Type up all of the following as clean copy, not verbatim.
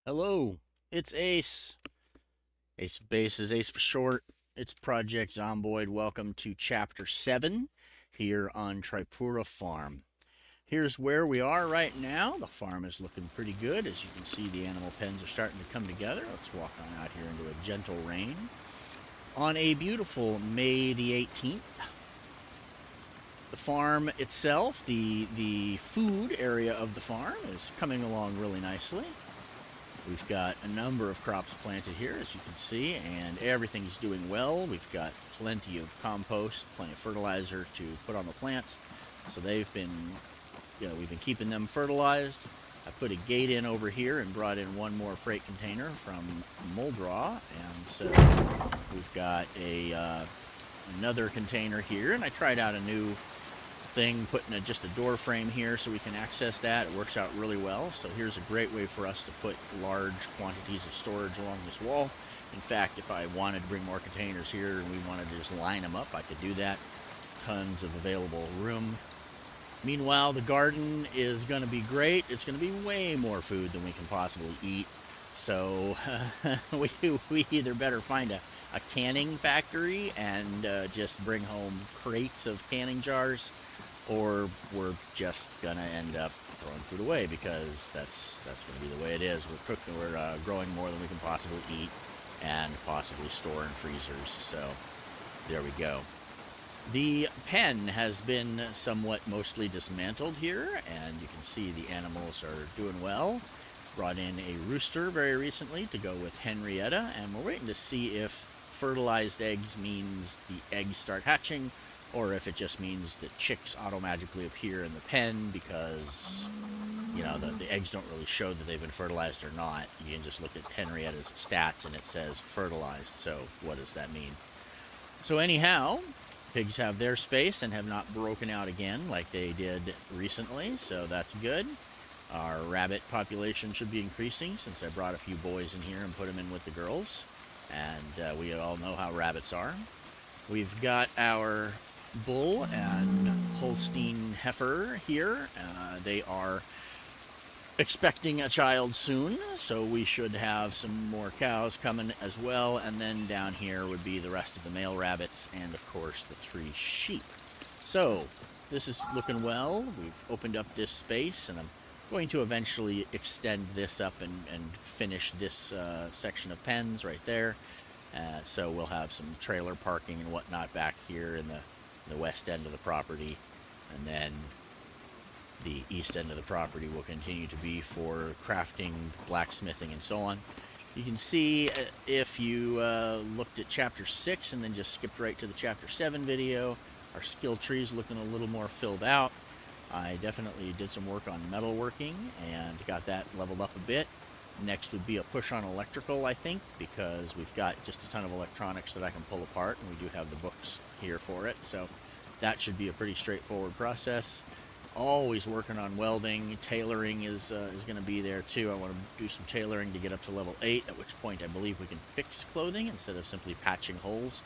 Hello, it's Ace. Ace Base is Ace for short. It's Project Zomboid. Welcome to Chapter 7 here on Tripura Farm. Here's where we are right now. The farm is looking pretty good. As you can see, the animal pens are starting to come together. Let's walk on out here into a gentle rain. On a beautiful May the 18th, the farm itself, the food area of the farm, is coming along really nicely. We've got a number of crops planted here, as you can see, and everything's doing well. We've got plenty of compost, plenty of fertilizer to put on the plants. So they've been, we've been keeping them fertilized. I put a gate in over here and brought in one more freight container from Muldraw, and so we've got another container here, and I tried out a new thing, putting just a door frame here so we can access that. It works out really well. So here's a great way for us to put large quantities of storage along this wall. In fact, if I wanted to bring more containers here and we wanted to just line them up, I could do that. Tons of available room. Meanwhile, the garden is going to be great. It's going to be way more food than we can possibly eat. So we either better find a canning factory and just bring home crates of canning jars, or we're just gonna end up throwing food away, because that's gonna be the way it is. We're growing more than we can possibly eat and possibly store in freezers. So there we go. The pen has been somewhat mostly dismantled here, and you can see the animals are doing well. Brought in a rooster very recently to go with Henrietta, and we're waiting to see if fertilized eggs means the eggs start hatching, or if it just means that chicks auto-magically appear in the pen, because, the eggs don't really show that they've been fertilized or not. You can just look at Henrietta's stats and it says fertilized, so what does that mean? So anyhow, pigs have their space and have not broken out again like they did recently, so that's good. Our rabbit population should be increasing, since I brought a few boys in here and put them in with the girls, and we all know how rabbits are. We've got our bull and Holstein heifer here. They are expecting a child soon, so we should have some more cows coming as well. And then down here would be the rest of the male rabbits, and of course the 3 sheep. So this is looking well. We've opened up this space, and I'm going to eventually extend this up and finish this section of pens right there. So we'll have some trailer parking and whatnot back here in the west end of the property, and then the east end of the property will continue to be for crafting, blacksmithing, and so on. You can see, if you looked at Chapter 6 and then just skipped right to the Chapter 7 video, our skill tree is looking a little more filled out. I definitely did some work on metalworking and got that leveled up a bit. Next would be a push on electrical, I think, because we've got just a ton of electronics that I can pull apart, and we do have the books here for it, so that should be a pretty straightforward process. Always working on welding. Tailoring is going to be there too. I want to do some tailoring to get up to level 8, at which point I believe we can fix clothing instead of simply patching holes.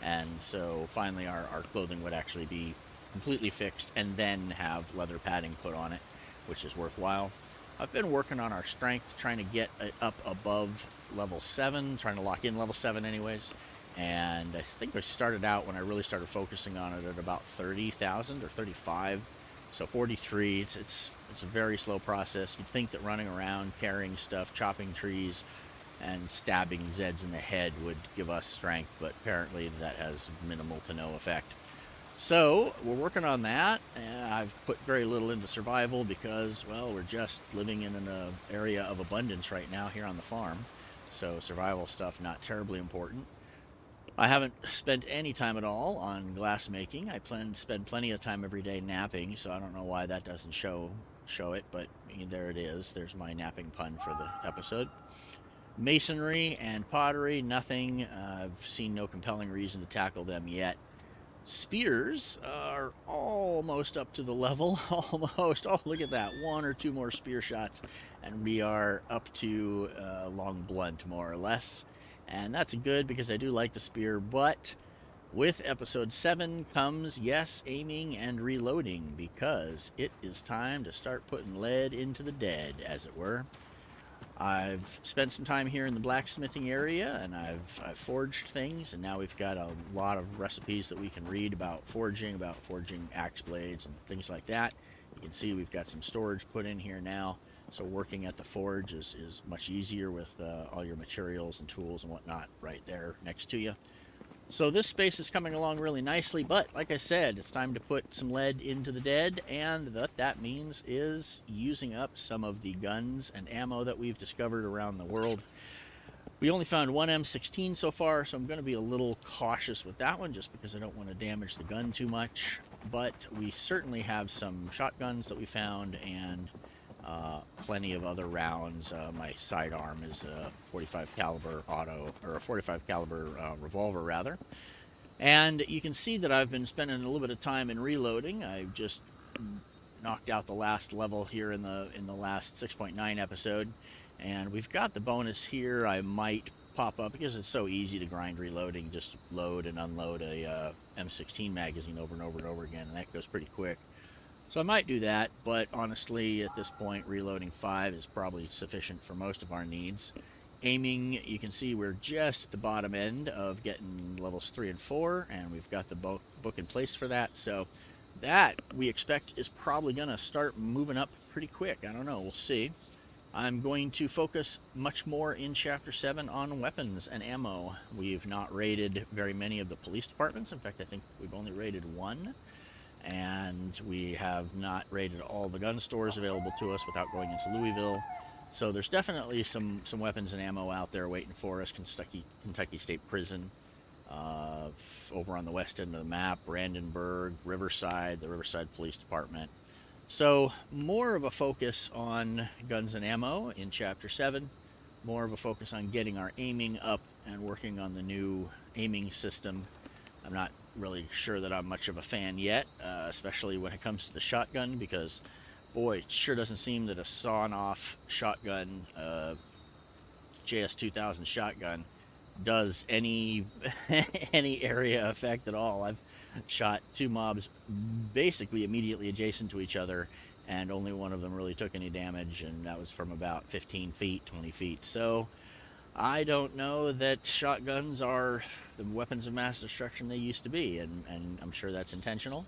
And so finally our clothing would actually be completely fixed and then have leather padding put on it, which is worthwhile. I've been working on our strength, trying to get it up above level 7, trying to lock in level 7 anyways. And I think I started out, when I really started focusing on it, at about 30,000 or 35. So 43, it's a very slow process. You'd think that running around, carrying stuff, chopping trees, and stabbing Zeds in the head would give us strength, but apparently that has minimal to no effect. So we're working on that. I've put very little into survival because, well, we're just living in an area of abundance right now here on the farm. So survival stuff not terribly important. I haven't spent any time at all on glass making. I plan to spend plenty of time every day napping, so I don't know why that doesn't show it, but there it is. There's my napping pun for the episode. Masonry and pottery, nothing. I've seen no compelling reason to tackle them yet. Spears are almost up to the level. Almost. Oh, look at that. 1 or 2 more spear shots, and we are up to long blunt, more or less. And that's good, because I do like the spear, but with episode 7 comes, yes, aiming and reloading, because it is time to start putting lead into the dead, as it were. I've spent some time here in the blacksmithing area, and I've forged things, and now we've got a lot of recipes that we can read about forging axe blades and things like that. You can see we've got some storage put in here now, so working at the forge is much easier with all your materials and tools and whatnot right there next to you. So this space is coming along really nicely, but like I said, it's time to put some lead into the dead, and what that means is using up some of the guns and ammo that we've discovered around the world. We only found one M16 so far, so I'm going to be a little cautious with that one just because I don't want to damage the gun too much, but we certainly have some shotguns that we found and plenty of other rounds. My sidearm is a 45 caliber auto, or a 45 caliber revolver rather. And you can see that I've been spending a little bit of time in reloading. I've just knocked out the last level here in the last 6.9 episode, and we've got the bonus here. I might pop up because it's so easy to grind reloading. Just load and unload a M16 magazine over and over and over again, and that goes pretty quick. So I might do that, but honestly, at this point, reloading 5 is probably sufficient for most of our needs. Aiming, you can see we're just at the bottom end of getting levels 3 and 4, and we've got the book in place for that. So that, we expect, is probably going to start moving up pretty quick. I don't know, we'll see. I'm going to focus much more in Chapter 7 on weapons and ammo. We've not raided very many of the police departments. In fact, I think we've only raided one. And we have not raided all the gun stores available to us without going into Louisville. So there's definitely some weapons and ammo out there waiting for us. Kentucky State Prison, over on the west end of the map, Brandenburg, Riverside, the Riverside Police Department. So more of a focus on guns and ammo in Chapter 7, more of a focus on getting our aiming up and working on the new aiming system. I'm not really sure that I'm much of a fan yet, especially when it comes to the shotgun, because boy, it sure doesn't seem that a sawn-off shotgun, JS2000 shotgun, does any any area effect at all. I've shot 2 mobs basically immediately adjacent to each other, and only one of them really took any damage, and that was from about 15 feet, 20 feet. So I don't know that shotguns are the weapons of mass destruction they used to be, and I'm sure that's intentional.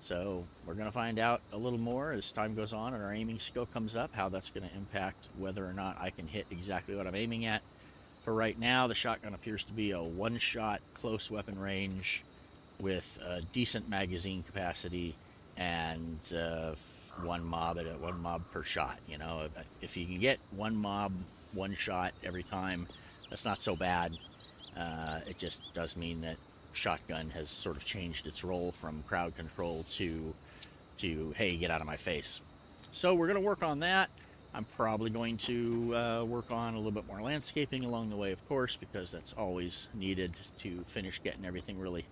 So we're going to find out a little more as time goes on and our aiming skill comes up, how that's going to impact whether or not I can hit exactly what I'm aiming at. For right now, the shotgun appears to be a one-shot close weapon range with a decent magazine capacity and one mob per shot. You know, if you can get one mob, one shot every time, that's not so bad. It just does mean that shotgun has sort of changed its role from crowd control to hey, get out of my face. So we're going to work on that. I'm probably going to work on a little bit more landscaping along the way, of course, because that's always needed to finish getting everything really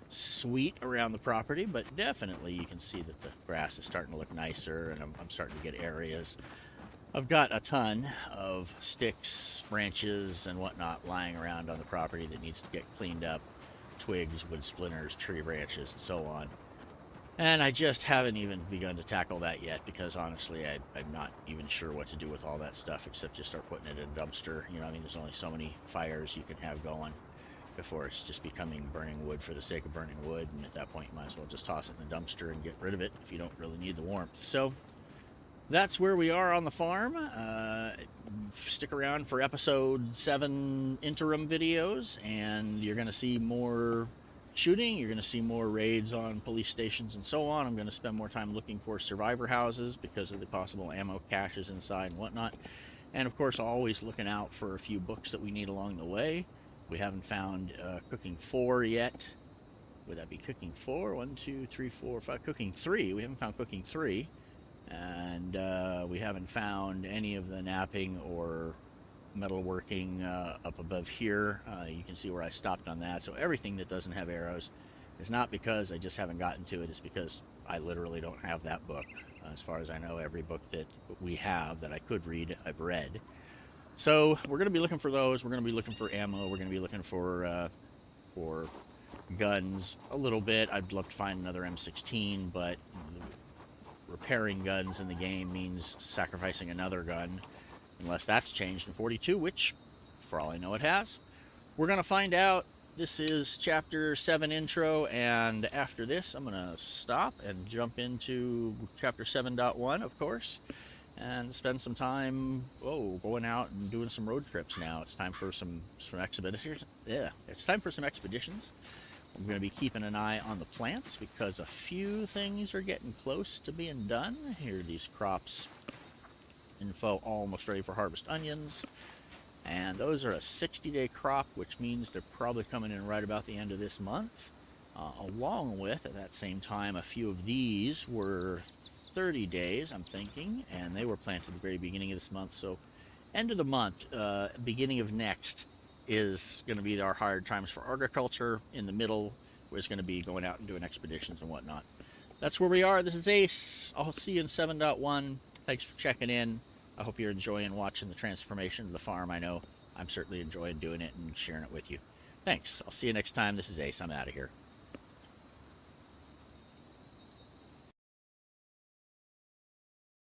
sweet around the property. But definitely you can see that the grass is starting to look nicer, and I'm starting to get areas. I've got a ton of sticks, branches, and whatnot lying around on the property that needs to get cleaned up. Twigs, wood splinters, tree branches, and so on. And I just haven't even begun to tackle that yet, because honestly, I'm not even sure what to do with all that stuff except just start putting it in a dumpster. You know, I mean, there's only so many fires you can have going before it's just becoming burning wood for the sake of burning wood, and at that point you might as well just toss it in the dumpster and get rid of it if you don't really need the warmth. So that's where we are on the farm. Stick around for episode 7 interim videos, and you're going to see more shooting. You're going to see more raids on police stations and so on. I'm going to spend more time looking for survivor houses because of the possible ammo caches inside and whatnot. And of course, always looking out for a few books that we need along the way. We haven't found Cooking 4 yet. Would that be Cooking 4? 1, 2, 3, 4, 5. Cooking 3. We haven't found Cooking 3. And we haven't found any of the napping or metalworking up above here. You can see where I stopped on that. So everything that doesn't have arrows is not because I just haven't gotten to it. It's because I literally don't have that book. As far as I know, every book that we have that I could read, I've read. So we're going to be looking for those. We're going to be looking for ammo. We're going to be looking for guns a little bit. I'd love to find another M16, but repairing guns in the game means sacrificing another gun unless that's changed in 42, which, for all I know, it has. We're going to find out. This is Chapter 7 intro, and after this, I'm going to stop and jump into Chapter 7.1, of course, and spend some time, going out and doing some road trips now. It's time for some expeditions. Yeah, it's time for some expeditions. I'm going to be keeping an eye on the plants because a few things are getting close to being done. Here are these crops. Info, almost ready for harvest onions. And those are a 60-day crop, which means they're probably coming in right about the end of this month. Along with, at that same time, a few of these were 30 days, I'm thinking, and they were planted at the very beginning of this month. So end of the month, beginning of next, is going to be our hard times for agriculture. In the middle, we're going to be going out and doing expeditions and whatnot. That's where we are. This is Ace. I'll see you in 7.1. Thanks for checking in. I hope you're enjoying watching the transformation of the farm. I know I'm certainly enjoying doing it and sharing it with you. Thanks. I'll see you next time. This is Ace. I'm out of here.